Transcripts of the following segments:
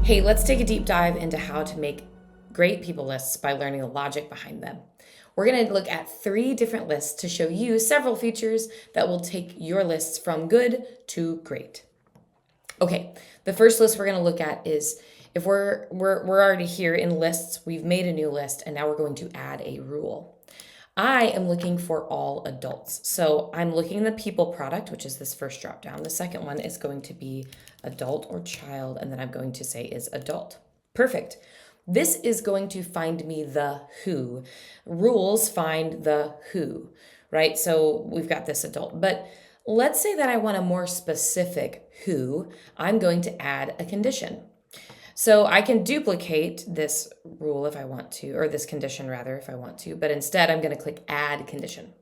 Hey, let's take a deep dive into how to make great people lists by learning the logic behind them. We're going to look at 3 different lists to show you several features that will take your lists from good to great. Okay, the first list we're going to look at is if we're already here in lists, we've made a new list, and now we're going to add a rule. I am looking for all adults. So I'm looking in the people product, which is this first drop down. The second one is going to be adult or child, and then I'm going to say is adult. Perfect. This is going to find me the who. Rules find the who, right? So we've got this adult, but let's say that I want a more specific who. I'm going to add a condition. So I can duplicate this rule if I want to, or this condition rather, if I want to, but instead I'm going to click add condition.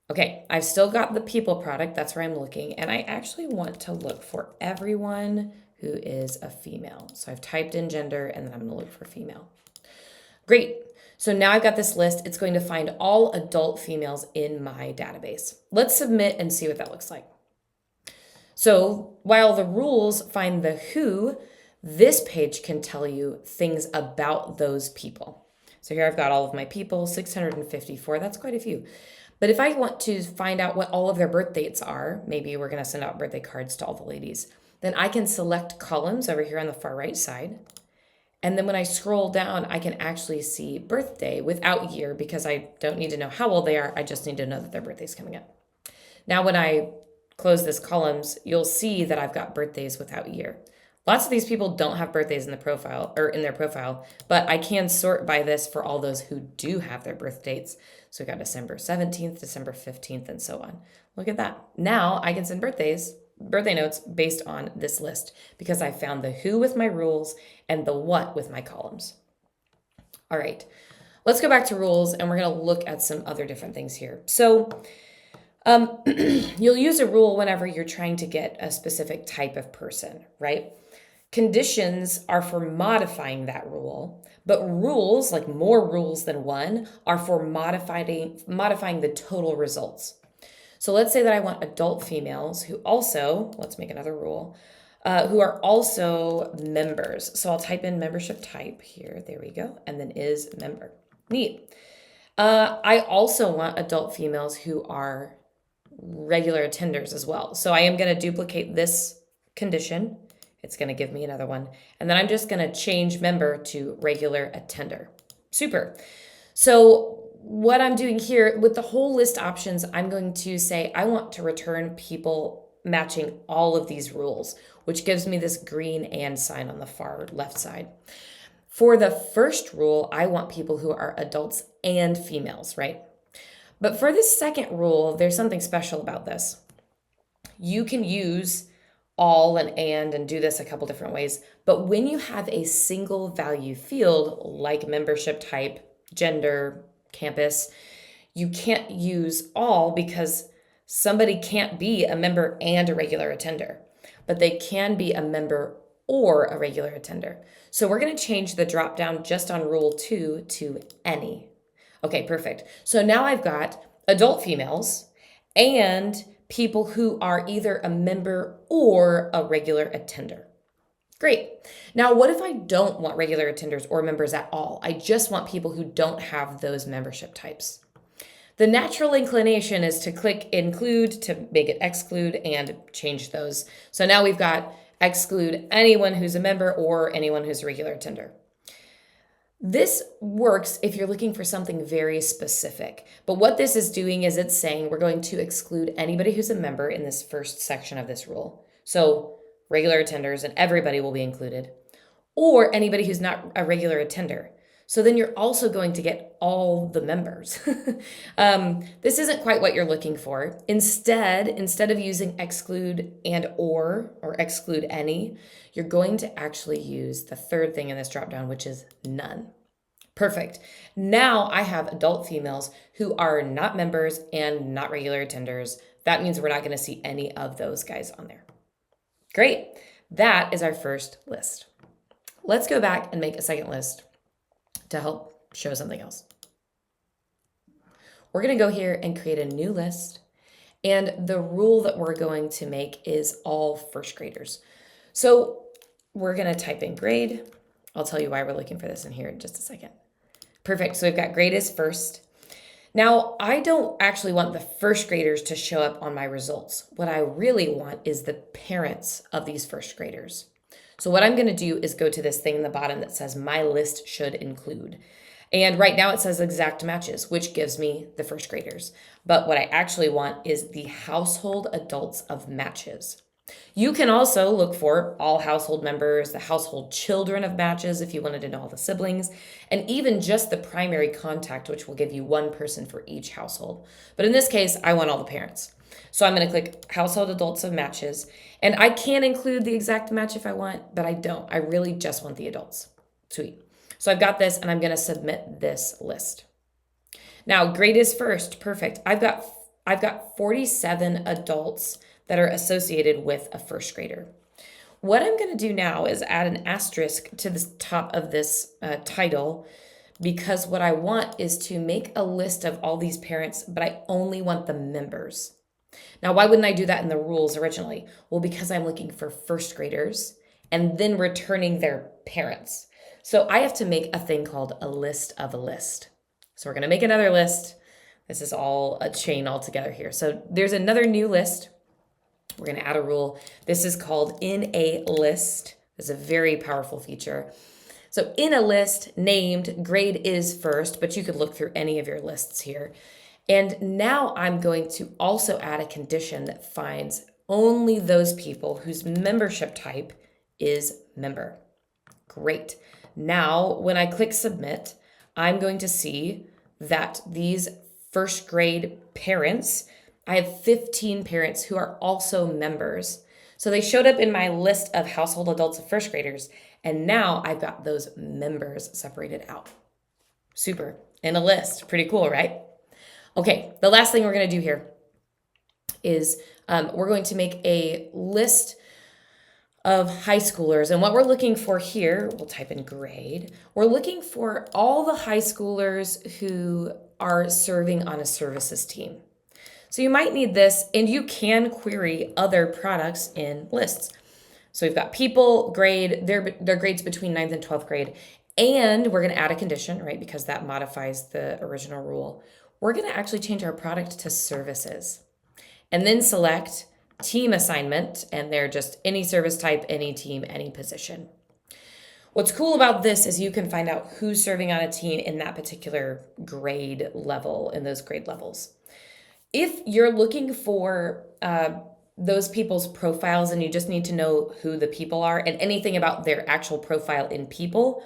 Okay, I've still got the people product, that's where I'm looking, and I actually want to look for everyone who is a female. So I've typed in gender and then I'm going to look for female. Great. So now I've got this list. It's going to find all adult females in my database. Let's submit and see what that looks like. So while the rules find the who, this page can tell you things about those people. So here I've got all of my people, 654. That's quite a few. But if I want to find out what all of their birth dates are, maybe we're going to send out birthday cards to all the ladies, then I can select columns over here on the far right side. And then when I scroll down, I can actually see birthday without year because I don't need to know how old they are. I just need to know that their birthday's coming up. Now, when I close this columns, you'll see that I've got birthdays without year. Lots of these people don't have birthdays in the profile or in their profile, but I can sort by this for all those who do have their birth dates. So we've got December 17th, December 15th, and so on. Look at that. Now I can send birthday notes based on this list because I found the who with my rules and the what with my columns. All right, let's go back to rules and we're going to look at some other different things here. So you'll use a rule whenever you're trying to get a specific type of person, right? Conditions are for modifying that rule, but rules, like more rules than one, are for modifying the total results. So let's say that I want adult females who also, let's make another rule, who are also members. So I'll type in membership type here, there we go, and then is member. Neat. I also want adult females who are regular attenders as well. So I am going to duplicate this condition. It's going to give me another one. And then I'm just going to change member to regular attender. Super. So what I'm doing here with the whole list options, I'm going to say I want to return people matching all of these rules, which gives me this green and sign on the far left side. For the first rule, I want people who are adults and females, right? But for this second rule, there's something special about this. You can use all and do this a couple different ways. But when you have a single value field like membership type, gender, campus, you can't use all because somebody can't be a member and a regular attender, but they can be a member or a regular attender. So we're going to change the drop down just on rule 2 to any. Okay, perfect. So now I've got adult females and people who are either a member or a regular attender. Great. Now, what if I don't want regular attenders or members at all? I just want people who don't have those membership types. The natural inclination is to click include to make it exclude and change those. So now we've got exclude anyone who's a member or anyone who's a regular attender. This works if you're looking for something very specific. But what this is doing is it's saying we're going to exclude anybody who's a member in this first section of this rule. So regular attenders and everybody will be included, or anybody who's not a regular attender. So then you're also going to get all the members. This isn't quite what you're looking for. Instead of using exclude and or exclude any, you're going to actually use the third thing in this dropdown, which is none. Perfect. Now I have adult females who are not members and not regular attenders. That means we're not going to see any of those guys on there. Great. That is our first list. Let's go back and make a second list to help show something else. We're going to go here and create a new list. And the rule that we're going to make is all first graders. So we're going to type in grade. I'll tell you why we're looking for this in here in just a second. Perfect. So we've got grade is first. Now, I don't actually want the first graders to show up on my results. What I really want is the parents of these first graders. So what I'm going to do is go to this thing in the bottom that says my list should include. And right now it says exact matches, which gives me the first graders. But what I actually want is the household adults of matches. You can also look for all household members, the household children of matches if you wanted to know all the siblings, and even just the primary contact, which will give you one person for each household. But in this case, I want all the parents. So I'm going to click household adults of matches, and I can include the exact match if I want, but I don't. I really just want the adults. Sweet. So I've got this, and I'm going to submit this list. Now, grade is first. Perfect. I've got 47 adults that are associated with a first grader. What I'm going to do now is add an asterisk to the top of this title, because what I want is to make a list of all these parents, but I only want the members. Now, why wouldn't I do that in the rules originally? Well, because I'm looking for first graders and then returning their parents. So I have to make a thing called a list of a list. So we're going to make another list. This is all a chain all together here. So there's another new list. We're going to add a rule. This is called in a list. It's a very powerful feature. So in a list named grade is first, but you could look through any of your lists here. And now I'm going to also add a condition that finds only those people whose membership type is member. Great. Now, when I click submit, I'm going to see that these first grade parents, I have 15 parents who are also members. So they showed up in my list of household adults of first graders, and now I've got those members separated out. Super. In a list. Pretty cool, right? Okay, the last thing we're going to do here is we're going to make a list of high schoolers. And what we're looking for here, we'll type in grade. We're looking for all the high schoolers who are serving on a services team. So you might need this, and you can query other products in lists. So we've got people, grade, their grades between 9th and 12th grade. And we're going to add a condition, right? Because that modifies the original rule. We're going to actually change our product to services. And then select team assignment, and they're just any service type, any team, any position. What's cool about this is you can find out who's serving on a team in that particular grade level, in those grade levels. If you're looking for those people's profiles and you just need to know who the people are and anything about their actual profile in people,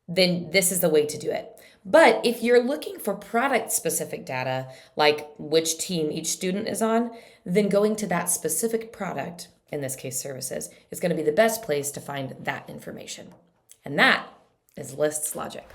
then this is the way to do it. But if you're looking for product-specific data, like which team each student is on, then going to that specific product, in this case services, is going to be the best place to find that information. And that is lists logic.